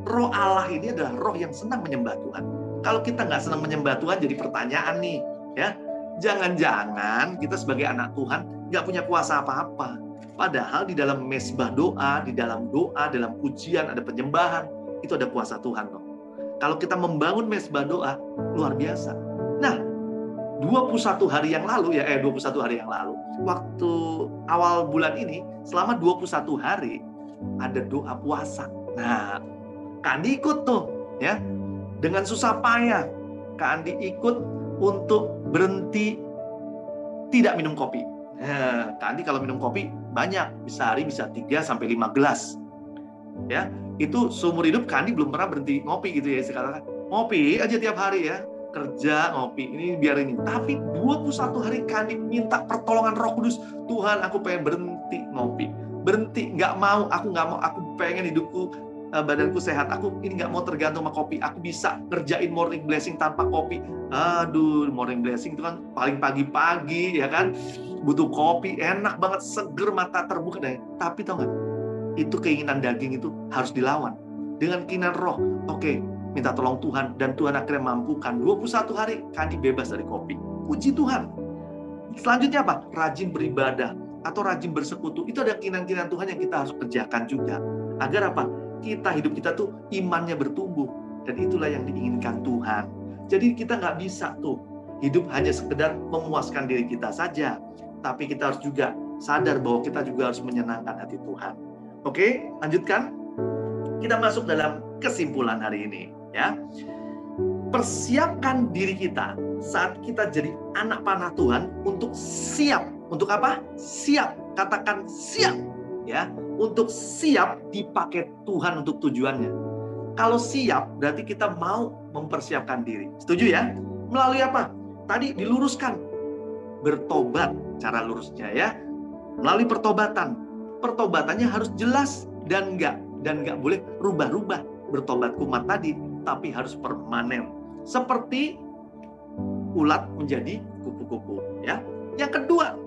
Roh Allah ini adalah roh yang senang menyembah Tuhan. Kalau kita nggak senang menyembah Tuhan, jadi pertanyaan nih, ya, jangan-jangan kita sebagai anak Tuhan nggak punya kuasa apa-apa. Padahal di dalam mesbah doa, di dalam doa, dalam pujian ada penyembahan, itu ada kuasa Tuhan loh. Kalau kita membangun mesbah doa, luar biasa. Nah, 21 hari yang lalu waktu awal bulan ini, selama 21 hari ada doa puasa. Nah, Kak Andi ikut tuh, ya. Dengan susah payah, Kak Andi ikut untuk berhenti tidak minum kopi. Nah, Kak Andi kalau minum kopi banyak, sehari bisa 3 sampai 5 gelas. Ya, itu seumur hidup Kak Andi belum pernah berhenti ngopi gitu ya sekarang. Ngopi aja tiap hari ya. Kerja, ngopi, ini biar ini. Tapi 21 hari Kak Andi minta pertolongan Roh Kudus. Tuhan, aku pengen berhenti ngopi. Berhenti, aku nggak mau, aku pengen hidupku, badanku sehat. Aku ini nggak mau tergantung sama kopi. Aku bisa ngerjain morning blessing tanpa kopi. Aduh, morning blessing itu kan paling pagi-pagi, ya kan? Butuh kopi, enak banget, seger, mata terbuka. Tapi tau nggak? Itu keinginan daging itu harus dilawan. Dengan keinginan roh, oke, minta tolong Tuhan, dan Tuhan akhirnya mampukan. 21 hari, Kandi bebas dari kopi. Puji Tuhan. Selanjutnya apa? Rajin beribadah, atau rajin bersekutu. Itu ada keinginan-keinginan Tuhan yang kita harus kerjakan juga. Agar apa? hidup kita tuh imannya bertumbuh. Dan itulah yang diinginkan Tuhan. Jadi kita nggak bisa tuh hidup hanya sekedar memuaskan diri kita saja. Tapi kita harus juga sadar bahwa kita juga harus menyenangkan hati Tuhan. Oke, lanjutkan. Kita masuk dalam kesimpulan hari ini, ya. Persiapkan diri kita saat kita jadi anak panah Tuhan untuk siap. Untuk apa? Siap. Katakan siap, ya. Untuk siap dipakai Tuhan untuk tujuannya. Kalau siap, berarti kita mau mempersiapkan diri. Setuju ya? Melalui apa? Tadi diluruskan. Bertobat, cara lurusnya ya. Melalui pertobatan. Pertobatannya harus jelas dan nggak boleh rubah-rubah. Bertobat kumat tadi, tapi harus permanen. Seperti ulat menjadi kupu-kupu. Ya. Yang kedua,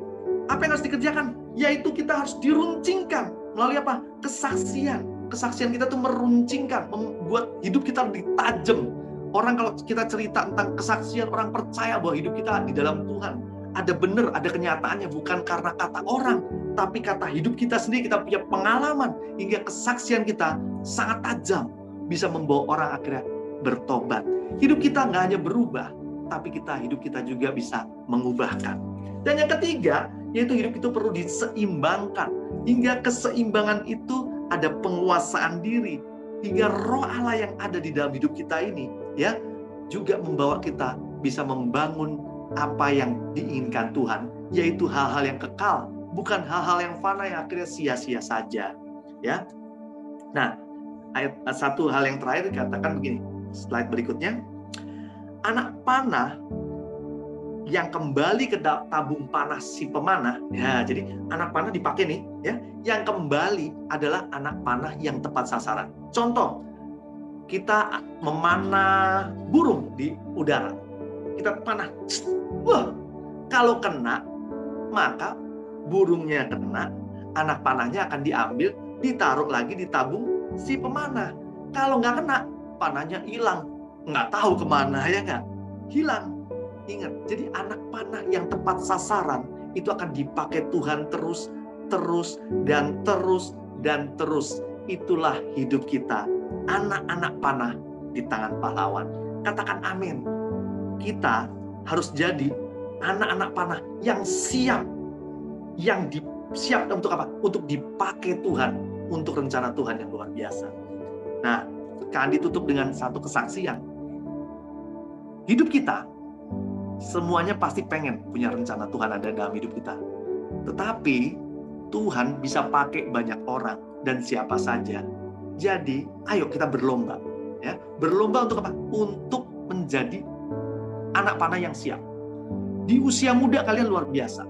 apa yang harus dikerjakan? Yaitu kita harus diruncingkan. Melalui apa? Kesaksian. Kesaksian kita tuh meruncingkan, membuat hidup kita lebih tajam. Orang kalau kita cerita tentang kesaksian, orang percaya bahwa hidup kita di dalam Tuhan. Ada benar, ada kenyataannya, bukan karena kata orang, tapi kata hidup kita sendiri. Kita punya pengalaman, hingga kesaksian kita sangat tajam, bisa membawa orang akhirnya bertobat. Hidup kita nggak hanya berubah, tapi hidup kita juga bisa mengubahkan. Dan yang ketiga, yaitu hidup itu perlu diseimbangkan. Hingga keseimbangan itu ada penguasaan diri, hingga roh Allah yang ada di dalam hidup kita ini, ya, juga membawa kita bisa membangun apa yang diinginkan Tuhan, yaitu hal-hal yang kekal, bukan hal-hal yang fana yang akhirnya sia-sia saja, ya. Nah, satu hal yang terakhir dikatakan begini, slide berikutnya, anak panah yang kembali ke tabung panah si pemanah, ya, jadi anak panah dipakai nih, ya, yang kembali adalah anak panah yang tepat sasaran. Contoh, kita memanah burung di udara, kita panah, wah, kalau kena, maka burungnya kena, anak panahnya akan diambil, ditaruh lagi di tabung si pemanah. Kalau nggak kena, panahnya hilang, nggak tahu kemana, ya nggak, hilang. Ingat, jadi anak panah yang tepat sasaran itu akan dipakai Tuhan terus, dan terus. Itulah hidup kita, anak-anak panah di tangan pahlawan. Katakan amin. Kita harus jadi anak-anak panah yang siap, siap untuk apa? Untuk dipakai Tuhan, untuk rencana Tuhan yang luar biasa. Nah, Kandi tutup dengan satu kesaksian. Hidup kita semuanya pasti pengen punya rencana Tuhan ada dalam hidup kita. Tetapi Tuhan bisa pakai banyak orang dan siapa saja. Jadi, ayo kita berlomba, ya. Berlomba untuk apa? Untuk menjadi anak panah yang siap. Di usia muda kalian luar biasa.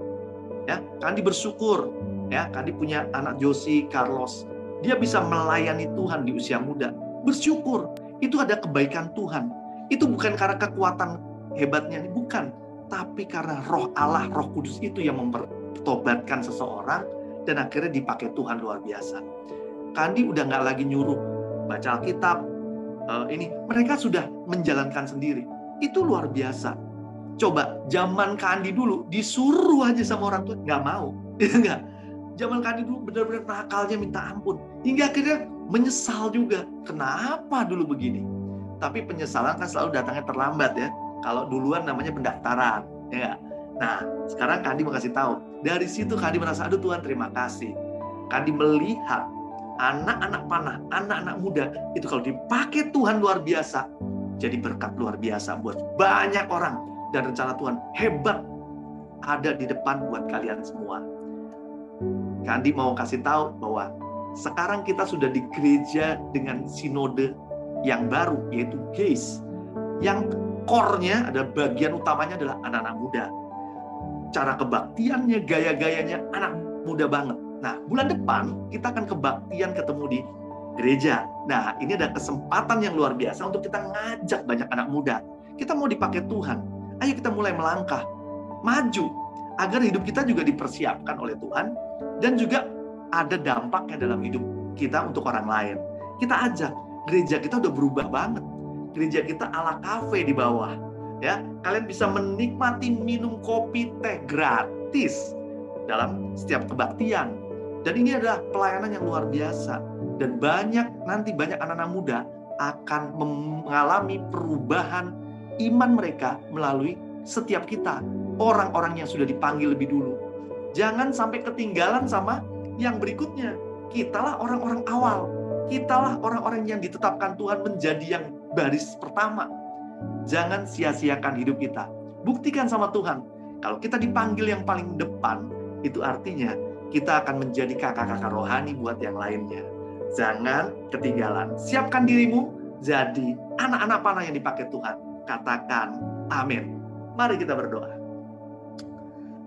Ya, Kandi bersyukur, ya. Kandi punya anak Josie, Carlos. Dia bisa melayani Tuhan di usia muda. Bersyukur. Itu ada kebaikan Tuhan. Itu bukan karena kekuatan hebatnya, bukan, tapi karena roh Allah, Roh Kudus itu yang mempertobatkan seseorang dan akhirnya dipakai Tuhan luar biasa. Kandi udah nggak lagi nyuruh baca Alkitab, mereka sudah menjalankan sendiri. Itu luar biasa. Coba zaman Kandi dulu disuruh aja sama orang tua nggak mau, nggak. Zaman Kandi dulu benar-benar nakalnya minta ampun, hingga akhirnya menyesal juga. Kenapa dulu begini? Tapi penyesalan kan selalu datangnya terlambat, ya. Kalau duluan namanya pendaftaran, ya. Nah, sekarang Kandi mau kasih tahu. Dari situ Kandi merasa, aduh Tuhan terima kasih. Kandi melihat anak-anak panah, anak-anak muda itu kalau dipakai Tuhan luar biasa, jadi berkat luar biasa buat banyak orang, dan rencana Tuhan hebat ada di depan buat kalian semua. Kandi mau kasih tahu bahwa sekarang kita sudah di gereja dengan sinode yang baru, yaitu GACE, yang core-nya, ada bagian utamanya adalah anak-anak muda. Cara kebaktiannya, gaya-gayanya anak muda banget. Nah, bulan depan kita akan kebaktian ketemu di gereja. Nah, ini ada kesempatan yang luar biasa untuk kita ngajak banyak anak muda. Kita mau dipakai Tuhan. Ayo kita mulai melangkah, maju, agar hidup kita juga dipersiapkan oleh Tuhan, dan juga ada dampaknya dalam hidup kita untuk orang lain. Kita ajak, gereja kita udah berubah banget. Gereja kita ala kafe di bawah, ya. Kalian bisa menikmati minum kopi, teh gratis dalam setiap kebaktian. Dan ini adalah pelayanan yang luar biasa. Dan nanti banyak anak-anak muda akan mengalami perubahan iman mereka melalui setiap kita, orang-orang yang sudah dipanggil lebih dulu. Jangan sampai ketinggalan sama yang berikutnya. Kitalah orang-orang awal. Kitalah orang-orang yang ditetapkan Tuhan menjadi yang baris pertama. Jangan sia-siakan hidup kita. Buktikan sama Tuhan. Kalau kita dipanggil yang paling depan, itu artinya kita akan menjadi kakak-kakak rohani buat yang lainnya. Jangan ketinggalan. Siapkan dirimu jadi anak-anak panah yang dipakai Tuhan. Katakan amin. Mari kita berdoa.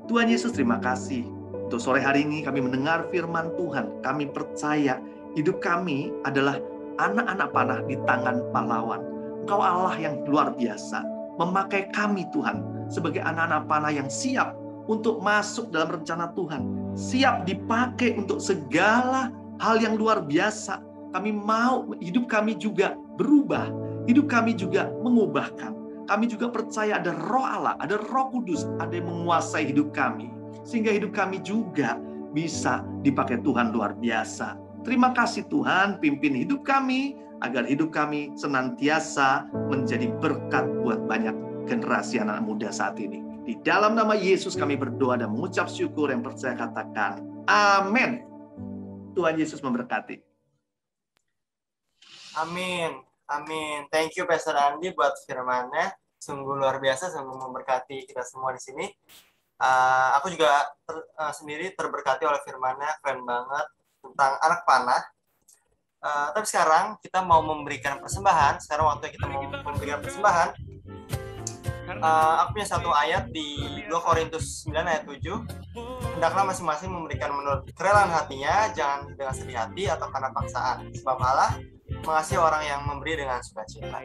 Tuhan Yesus, terima kasih. Untuk sore hari ini kami mendengar firman Tuhan. Kami percaya hidup kami adalah anak-anak panah di tangan pahlawan. Engkau Allah yang luar biasa. Memakai kami Tuhan sebagai anak-anak panah yang siap untuk masuk dalam rencana Tuhan. Siap dipakai untuk segala hal yang luar biasa. Kami mau hidup kami juga berubah. Hidup kami juga mengubahkan. Kami juga percaya ada Roh Allah, ada Roh Kudus, ada yang menguasai hidup kami. Sehingga hidup kami juga bisa dipakai Tuhan luar biasa. Terima kasih Tuhan, pimpin hidup kami, agar hidup kami senantiasa menjadi berkat buat banyak generasi anak muda saat ini. Di dalam nama Yesus kami berdoa dan mengucap syukur, yang percaya katakan amin. Tuhan Yesus memberkati. Amin. Amin. Thank you Pastor Andi buat firman-Nya. Sungguh luar biasa, sungguh memberkati kita semua di sini. Aku juga sendiri terberkati oleh firman-Nya, keren banget tentang anak panah. Tapi sekarang kita mau memberikan persembahan. Sekarang waktu kita mau memberikan persembahan, aku punya satu ayat di 2 Korintus 9 ayat 7. Hendaklah masing-masing memberikan menurut kerelaan hatinya, jangan dengan sedih hati atau karena paksaan. Sebab Allah mengasihi orang yang memberi dengan sukacita.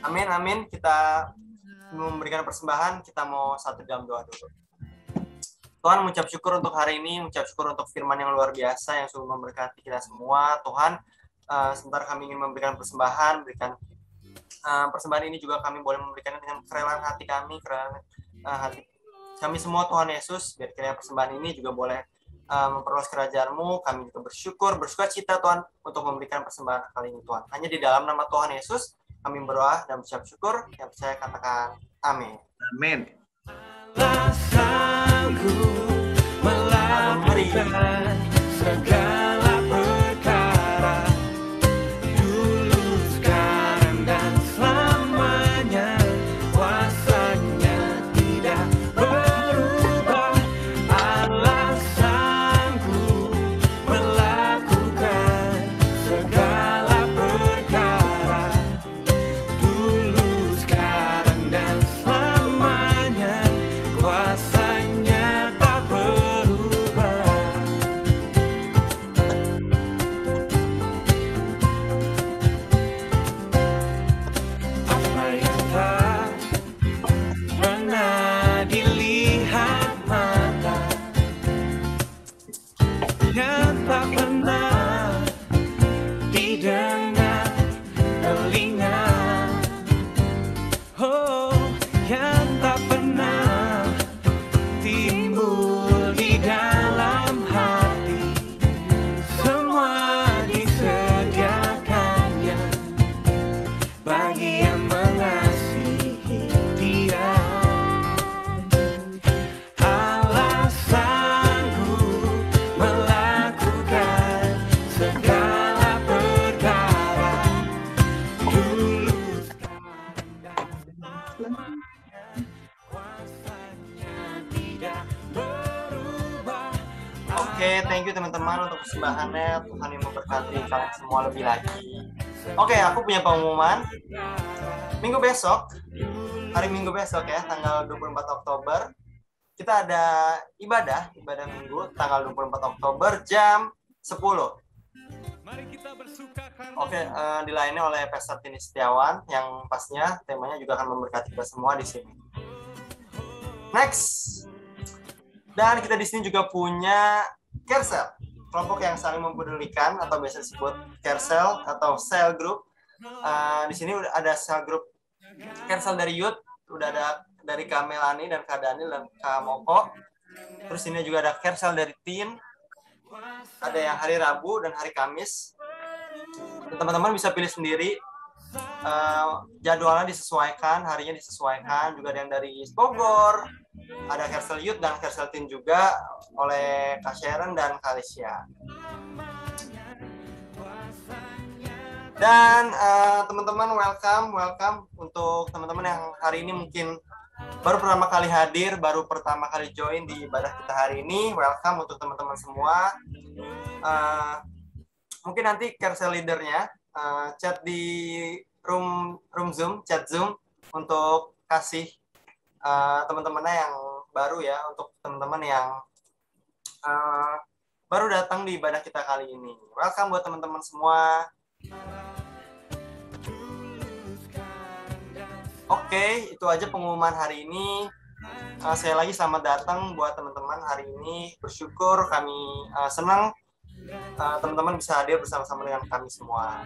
Amin, amin. Kita memberikan persembahan, kita mau satu dalam doa dulu. Tuhan, mengucap syukur untuk hari ini, mengucap syukur untuk firman yang luar biasa yang sungguh memberkati kita semua. Tuhan, sebentar kami ingin memberikan persembahan, persembahan ini juga kami boleh memberikan dengan kerelaan hati kami, kerelaan hati kami semua Tuhan Yesus. Biar kiranya persembahan ini juga boleh memperluas kerajaan-Mu. Kami juga bersuka cita Tuhan untuk memberikan persembahan kali ini Tuhan. Hanya di dalam nama Tuhan Yesus kami berdoa dan berucap syukur. Yang percaya katakan amin. Amin. Melakukan segala perkara dulu, sekarang, dan selamanya. Kuasanya tidak berubah. Allah sanggup melakukan segala perkara dulu, sekarang, dan selamanya. Kuasanya tak berubah. Apa yang tak pernah dilihat mata, yang tak pernah didengar telinga, oh, yang tak pernah timbul di dalam hati, semua disediakannya bagi yang mengasihi Dia. Allah sanggup melakukan segala perkara dulu, sekarang, dan selamanya. Kuasanya tidak berubah. Oke, thank you teman-teman untuk persembahannya. Tuhan yang memberkati kalian semua lebih lagi. Oke, aku punya pengumuman. Minggu besok, hari Minggu besok ya, tanggal 24 Oktober, kita ada ibadah Minggu, tanggal 24 Oktober jam 10. Oke, dilayani oleh Pastor Tini Setiawan, yang pastinya temanya juga akan memberkati kita semua di sini. Next. Dan kita di sini juga punya Carecel, kelompok yang saling mempedulikan atau biasa disebut Carecel atau Cell Group. Di sini udah ada Cell Group Carecel dari Youth, udah ada dari Kak Melani dan Kak Daniel dan Kak Moko. Terus ini juga ada Carecel dari Teen, ada yang hari Rabu dan hari Kamis. Dan teman-teman bisa pilih sendiri. Jadwalnya disesuaikan, harinya disesuaikan. Juga ada yang dari Bogor, ada Kersel Youth dan Kersel Teen juga oleh Kak Sharon dan Kak Alicia. Dan teman-teman welcome untuk teman-teman yang hari ini mungkin baru pertama kali hadir, baru pertama kali join di ibadah kita hari ini. Welcome untuk teman-teman semua. Mungkin nanti Kersel leadernya chat di room Zoom, chat Zoom untuk kasih teman-temannya yang baru ya, untuk teman-teman yang baru datang di ibadah kita kali ini. Welcome buat teman-teman semua. Oke, itu aja pengumuman hari ini. Sekali lagi selamat datang buat teman-teman hari ini. Bersyukur, kami senang teman-teman bisa hadir bersama-sama dengan kami semua.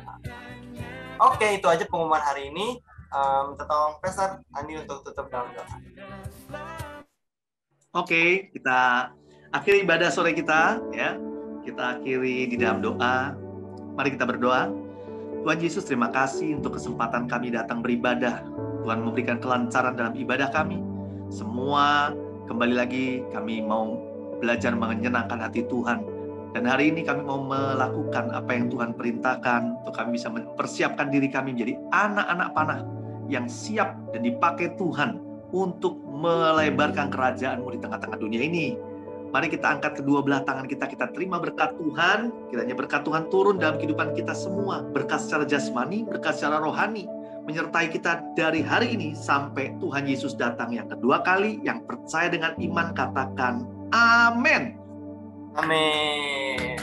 Oke, itu aja pengumuman hari ini. Minta tolong Pastor Andi untuk tutup dalam doa. Oke, kita akhiri ibadah sore kita ya. Kita akhiri di dalam doa. Mari kita berdoa. Tuhan Yesus, terima kasih untuk kesempatan kami datang beribadah. Tuhan memberikan kelancaran dalam ibadah kami. Semua kembali lagi kami mau belajar menyenangkan hati Tuhan. Dan hari ini kami mau melakukan apa yang Tuhan perintahkan untuk kami bisa mempersiapkan diri kami menjadi anak-anak panah yang siap dan dipakai Tuhan untuk melebarkan kerajaan-Mu di tengah-tengah dunia ini. Mari kita angkat kedua belah tangan kita, kita terima berkat Tuhan. Kiranya berkat Tuhan turun dalam kehidupan kita semua. Berkat secara jasmani, berkat secara rohani. Menyertai kita dari hari ini sampai Tuhan Yesus datang yang kedua kali. Yang percaya dengan iman katakan amin. Amin.